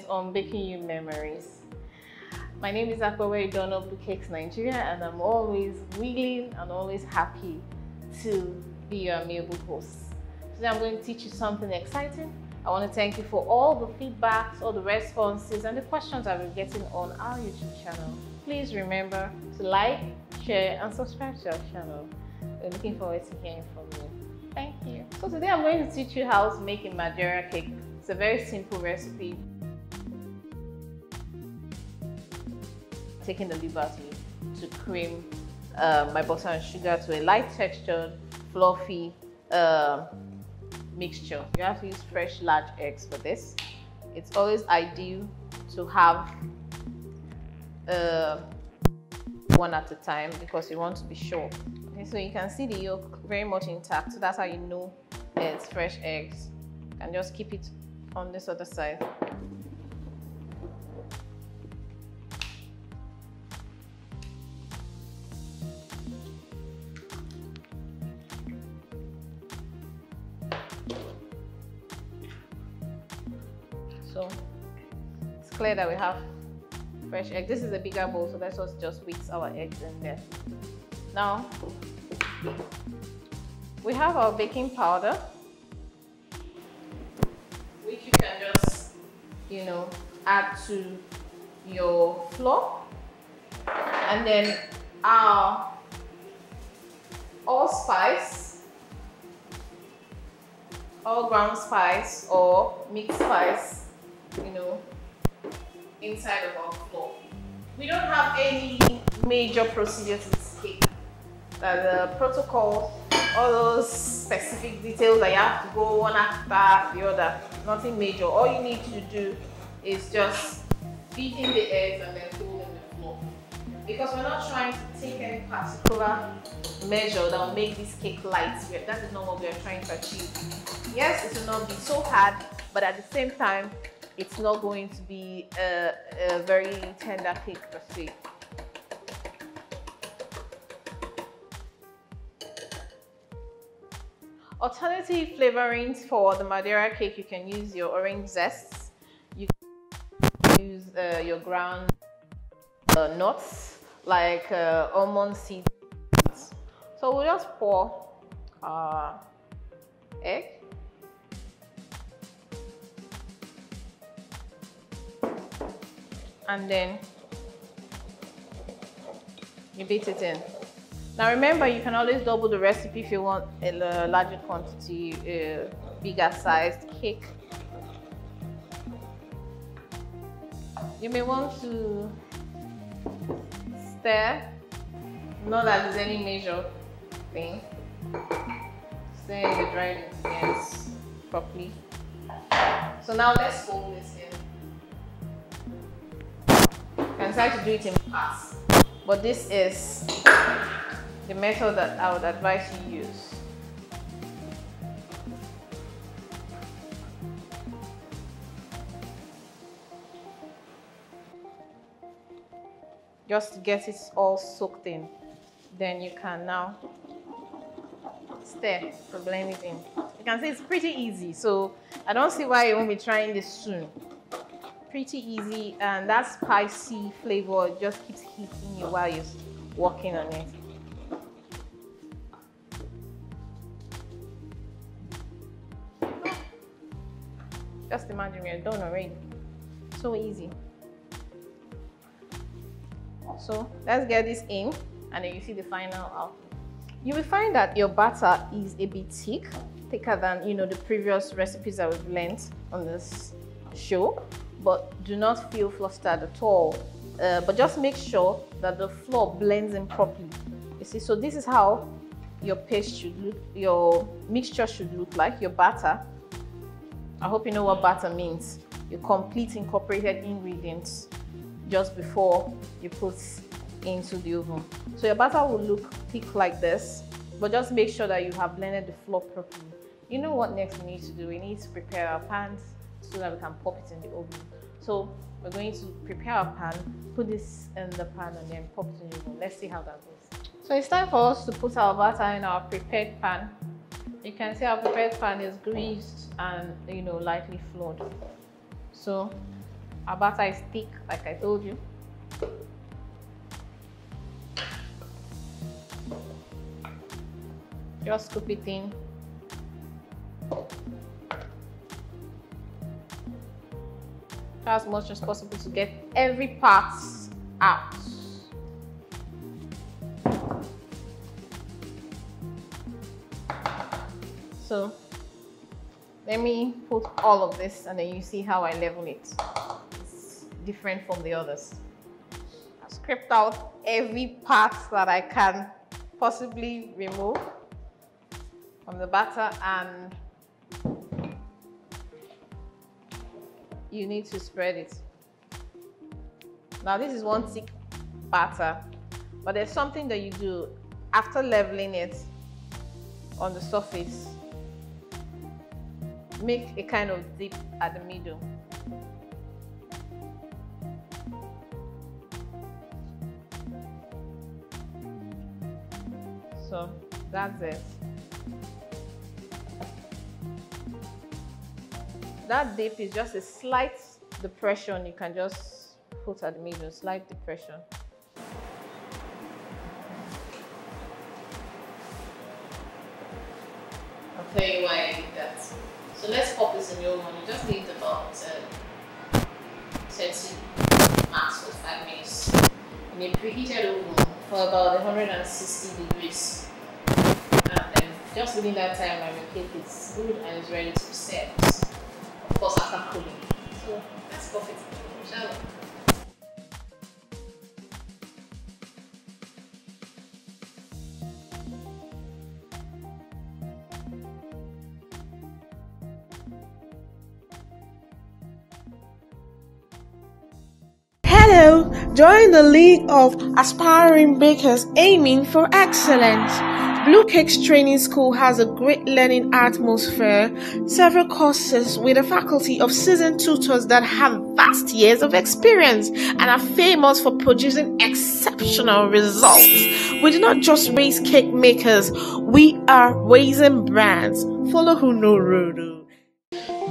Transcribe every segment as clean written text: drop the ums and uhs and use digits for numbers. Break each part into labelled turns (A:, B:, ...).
A: moment on baking you memories. My name is Akwewe Idono, Blu Cakes Nigeria, and I'm always willing and always happy to be your amiable host. Today I'm going to teach you something exciting. I want to thank you for all the feedbacks, all the responses, and the questions I've been getting on our YouTube channel. Please remember to like, share, and subscribe to our channel. We're looking forward to hearing from you. Thank you. So today I'm going to teach you how to make a Madeiira cake. It's a very simple recipe. Taking the liberty to cream my butter and sugar to a light textured, fluffy mixture. You have to use fresh large eggs for this. It's always ideal to have one at a time because you want to be sure. Okay, so you can see the yolk very much intact, so that's how you know it's fresh eggs. And just keep it on this other side. So it's clear that we have fresh eggs. This is a bigger bowl, so let's just whisk our eggs in there. Now we have our baking powder, which you can just, add to your flour, and then our allspice, all ground spice or mixed spice, inside of our flour. We don't have any major procedure to this cake. The protocol, all those specific details that you have to go one after the other, nothing major. All you need to do is just beat in the eggs and then fold in the flour. Because we're not trying to take any particular measure that will make this cake light. That is not what we are trying to achieve. Yes, it will not be so hard, but at the same time, it's not going to be a very tender cake per se. Alternative flavorings for the Madeiira cake, you can use your orange zests, you can use your ground nuts like almond seeds. So we'll just pour our egg. And then you beat it in. Now remember, you can always double the recipe if you want a larger quantity, bigger sized cake. You may want to stir, not that there's any major thing. Stir the dried ingredients properly. So now let's fold this in. You can try to do it in parts, but this is the method that I would advise you use. Just to get it all soaked in. Then you can now stir to blend it in. You can see it's pretty easy, so I don't see why you won't be trying this soon. Pretty easy, and that spicy flavor just keeps hitting you while you're working on it. Just imagine we're done already. So easy. So let's get this in, and then you see the final output. You will find that your batter is a bit thicker than the previous recipes that we've learned on this show. But do not feel flustered at all. But just make sure that the flour blends in properly. You see, so this is how your paste should look, your mixture should look like, your batter. I hope you know what batter means. Your complete incorporated ingredients just before you put into the oven. So your batter will look thick like this, but just make sure that you have blended the flour properly. You know what next we need to do? We need to prepare our pans so that we can pop it in the oven. So we're going to prepare our pan, put this in the pan, and then pop it in the oven. Let's see how that goes. So it's time for us to put our batter in our prepared pan. You can see our prepared pan is greased and lightly floored. So Our batter is thick, like I told you. Just scoop it in. Try as much as possible to get every part out. So let me put all of this and then you see how I level it. It's different from the others. I've scraped out every part that I can possibly remove from the batter, and you need to spread it. Now this is one thick batter, but there's something that you do after leveling it on the surface. Make a kind of dip at the middle. So that's it. That dip is just a slight depression. You can just put at the middle, slight depression. I'll tell you why I did that. So let's pop this in your oven. You just need about 30 max for 5 minutes in a preheated oven for about 160 degrees. And then just within that time, when your cake is good and is ready to be served. Of course, after cooling. So let's pop it in the oven, shall we?
B: Hello! Join the League of Aspiring Bakers aiming for excellence. Blu Cake's training school has a great learning atmosphere, several courses with a faculty of seasoned tutors that have vast years of experience and are famous for producing exceptional results. We do not just raise cake makers, we are raising brands. Follow who know Rodo.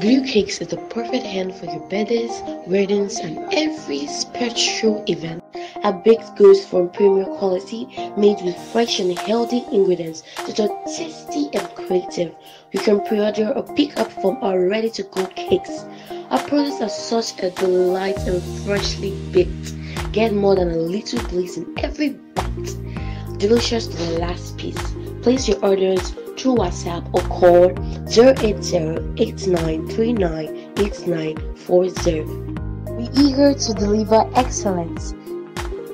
C: Blu Cakes is the perfect hand for your birthdays, weddings, and every special event. Our baked goods from premium quality, made with fresh and healthy ingredients that are tasty and creative. You can pre-order or pick up from our ready-to-go cakes. Our products are such a delight and freshly baked. Get more than a little bliss in every bite. Delicious to the last piece. Place your orders through WhatsApp or call 080-8939-8940. We're eager to deliver excellence.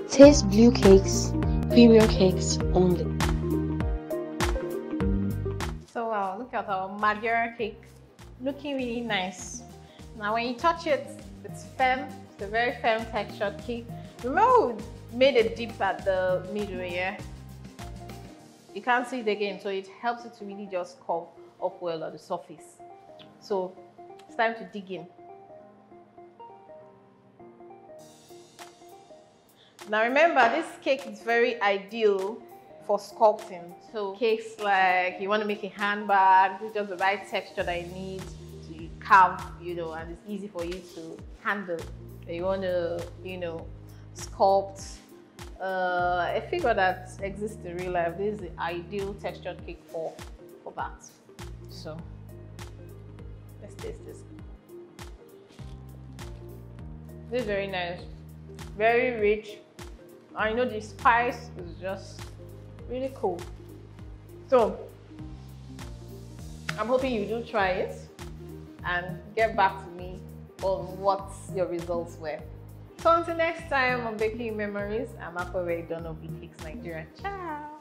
C: Taste Blu Cakes, premium cakes only.
A: So wow, look at our Madeiira cake. Looking really nice. Now when you touch it, it's firm. It's a very firm textured cake. Remember we made a dip at the middle here? You can't see it again, so it helps it to really just come up well on the surface. So it's time to dig in. Now remember, this cake is very ideal for sculpting. So cakes like you want to make a handbag, it's just the right texture that you need to carve, and it's easy for you to handle. You want to, sculpt a figure that exists in real life. This is the ideal textured cake for that. So let's taste this. This is very nice, very rich. I know the spice is just really cool. So I'm hoping you do try it and get back to me on what your results were. So until next time on Baking Memories, I'm Blu Cakes Nigeria. Ciao!